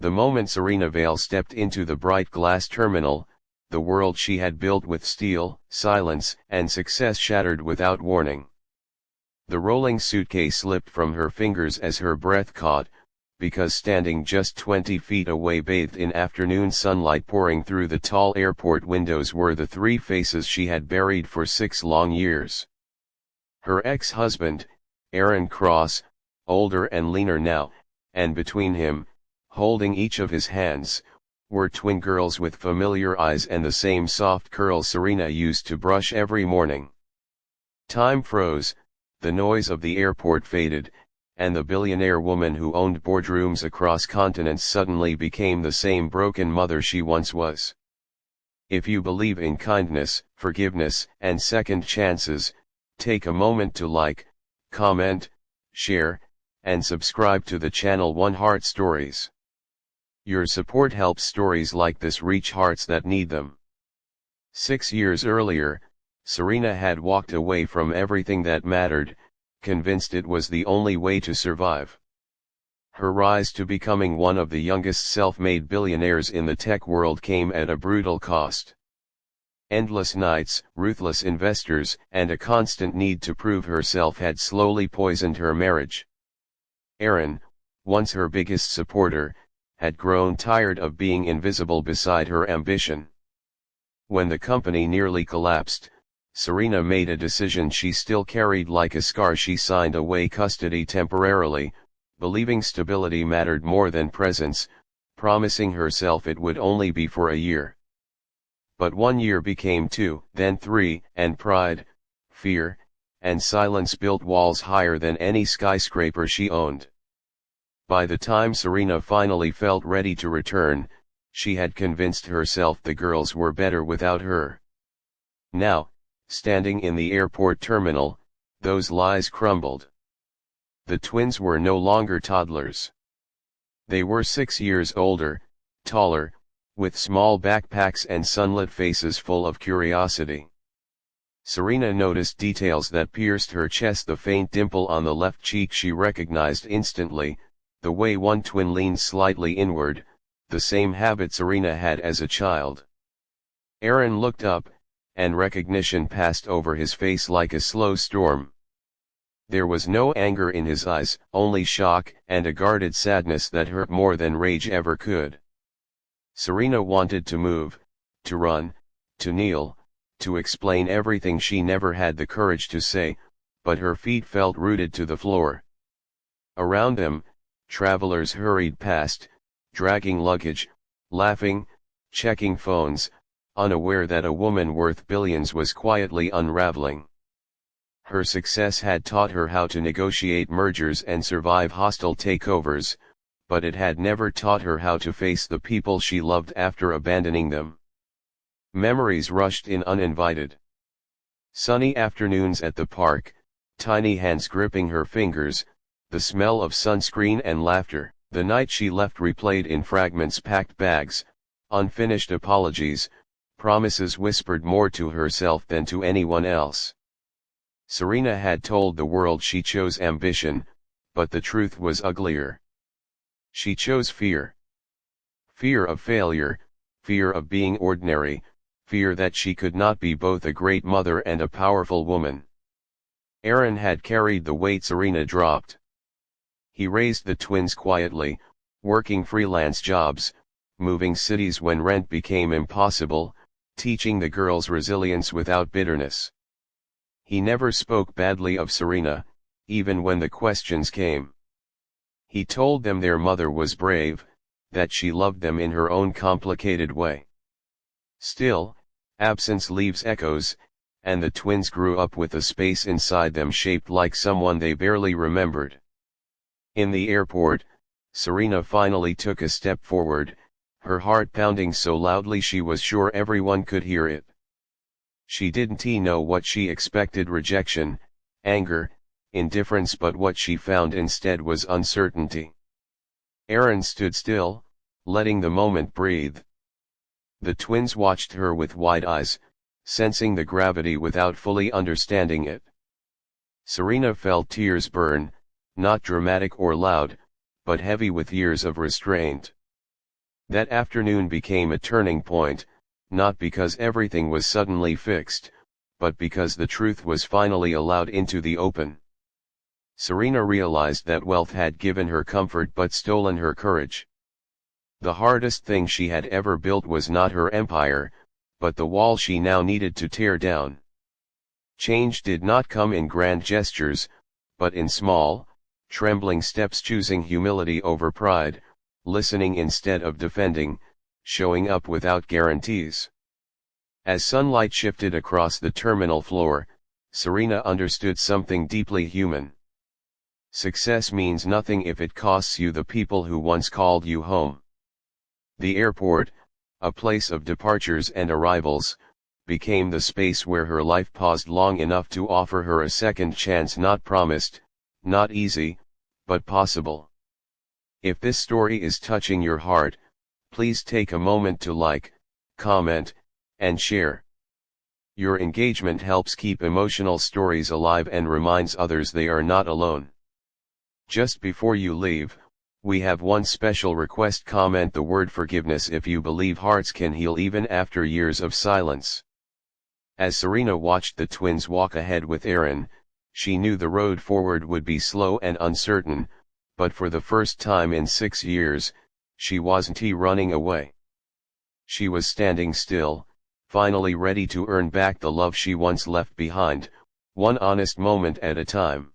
The moment Serena Vale stepped into the bright glass terminal, the world she had built with steel, silence, and success shattered without warning. The rolling suitcase slipped from her fingers as her breath caught, because standing just 20 feet away bathed in afternoon sunlight pouring through the tall airport windows were the three faces she had buried for 6 long years. Her ex-husband, Aaron Cross, older and leaner now, and between him, holding each of his hands, were twin girls with familiar eyes and the same soft curls Serena used to brush every morning. Time froze, the noise of the airport faded, and the billionaire woman who owned boardrooms across continents suddenly became the same broken mother she once was. If you believe in kindness, forgiveness, and second chances, take a moment to like, comment, share, and subscribe to the channel One Heart Stories. Your support helps stories like this reach hearts that need them. 6 years earlier, Serena had walked away from everything that mattered, convinced it was the only way to survive. Her rise to becoming one of the youngest self-made billionaires in the tech world came at a brutal cost. Endless nights, ruthless investors, and a constant need to prove herself had slowly poisoned her marriage. Aaron, once her biggest supporter, had grown tired of being invisible beside her ambition. When the company nearly collapsed, Serena made a decision she still carried like a scar. She signed away custody temporarily, believing stability mattered more than presence, promising herself it would only be for a year. But 1 year became 2, then 3, and pride, fear, and silence built walls higher than any skyscraper she owned. By the time Serena finally felt ready to return, she had convinced herself the girls were better without her. Now, standing in the airport terminal, those lies crumbled. The twins were no longer toddlers. They were 6 years older, taller, with small backpacks and sunlit faces full of curiosity. Serena noticed details that pierced her chest. The faint dimple on the left cheek she recognized instantly, the way one twin leaned slightly inward, the same habit Serena had as a child. Aaron looked up, and recognition passed over his face like a slow storm. There was no anger in his eyes, only shock and a guarded sadness that hurt more than rage ever could. Serena wanted to move, to run, to kneel, to explain everything she never had the courage to say, but her feet felt rooted to the floor. Around them, travelers hurried past, dragging luggage, laughing, checking phones, unaware that a woman worth billions was quietly unraveling. Her success had taught her how to negotiate mergers and survive hostile takeovers, but it had never taught her how to face the people she loved after abandoning them. Memories rushed in uninvited. Sunny afternoons at the park, tiny hands gripping her fingers, the smell of sunscreen and laughter. The night she left replayed in fragments, packed bags, unfinished apologies, promises whispered more to herself than to anyone else. Serena had told the world she chose ambition, but the truth was uglier. She chose fear. Fear of failure, fear of being ordinary, fear that she could not be both a great mother and a powerful woman. Aaron had carried the weight Serena dropped. He raised the twins quietly, working freelance jobs, moving cities when rent became impossible, teaching the girls resilience without bitterness. He never spoke badly of Serena, even when the questions came. He told them their mother was brave, that she loved them in her own complicated way. Still, absence leaves echoes, and the twins grew up with a space inside them shaped like someone they barely remembered. In the airport, Serena finally took a step forward, her heart pounding so loudly she was sure everyone could hear it. She didn't know what she expected: rejection, anger, indifference, but what she found instead was uncertainty. Aaron stood still, letting the moment breathe. The twins watched her with wide eyes, sensing the gravity without fully understanding it. Serena felt tears burn, not dramatic or loud, but heavy with years of restraint. That afternoon became a turning point, not because everything was suddenly fixed, but because the truth was finally allowed into the open. Serena realized that wealth had given her comfort but stolen her courage. The hardest thing she had ever built was not her empire, but the wall she now needed to tear down. Change did not come in grand gestures, but in small, trembling steps, choosing humility over pride, listening instead of defending, showing up without guarantees. As sunlight shifted across the terminal floor, Serena understood something deeply human. Success means nothing if it costs you the people who once called you home. The airport, a place of departures and arrivals, became the space where her life paused long enough to offer her a second chance, not promised, not easy, but possible. If this story is touching your heart, please take a moment to like, comment, and share. Your engagement helps keep emotional stories alive and reminds others they are not alone. Just before you leave, we have one special request: comment the word forgiveness if you believe hearts can heal even after years of silence. As Serena watched the twins walk ahead with Aaron, she knew the road forward would be slow and uncertain, but for the first time in 6 years, she wasn't running away. She was standing still, finally ready to earn back the love she once left behind, one honest moment at a time.